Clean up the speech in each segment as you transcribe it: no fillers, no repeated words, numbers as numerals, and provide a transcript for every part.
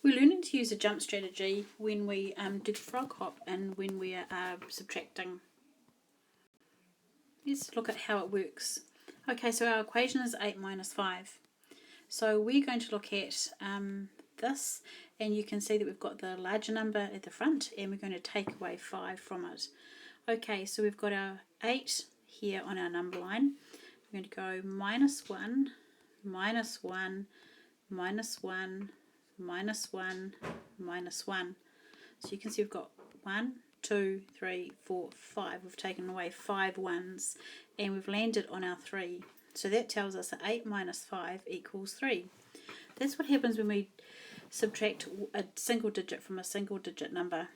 We're learning to use a jump strategy when we do the frog hop and when we are subtracting. Let's look at how it works. Okay, so our equation is 8 minus 5. So we're going to look at this, and you can see that we've got the larger number at the front, and we're going to take away 5 from it. Okay, so we've got our 8 here on our number line. We're going to go minus 1, minus 1, minus 1, minus 1, minus 1. So you can see we've got 1, 2, 3, 4, 5. We've taken away 5 ones, and we've landed on our 3. So that tells us that 8 minus 5 equals 3. That's what happens when we subtract a single digit from a single digit number.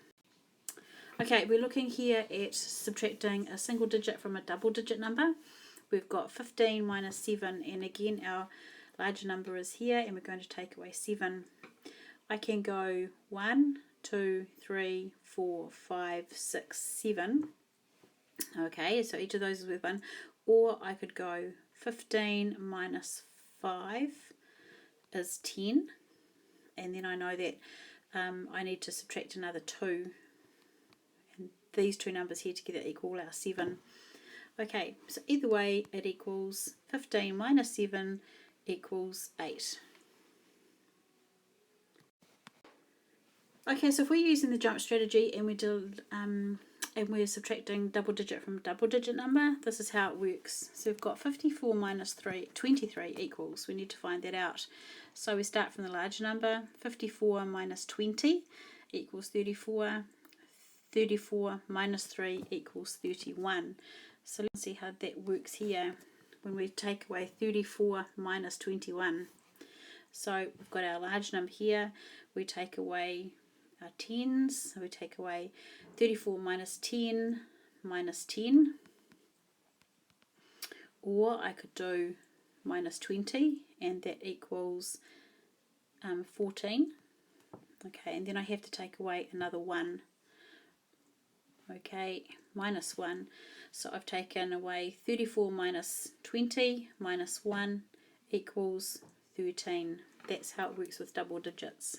Okay, we're looking here at subtracting a single digit from a double digit number. We've got 15 minus 7, and again our larger number is here, and we're going to take away 7. I can go 1, 2, 3, 4, 5, 6, 7. Okay, so each of those is with 1. Or I could go 15 minus 5 is 10. And then I know that I need to subtract another 2. And these two numbers here together equal our 7. Okay, so either way it equals 15 minus 7 equals 8. Okay, so if we're using the jump strategy and we're subtracting double digit from double digit number, this is how it works. So we've got 54 minus 23 equals. We need to find that out. So we start from the larger number. 54 minus 20 equals 34. 34 minus 3 equals 31. So let's see how that works here when we take away 34 minus 21. So we've got our large number here. We take away our tens. So we take away 34 minus 10 minus 10. Or I could do minus 20, and that equals 14. Okay, and then I have to take away another 1. Okay, minus 1. So I've taken away 34 minus 20 minus 1 equals 13. That's how it works with double digits.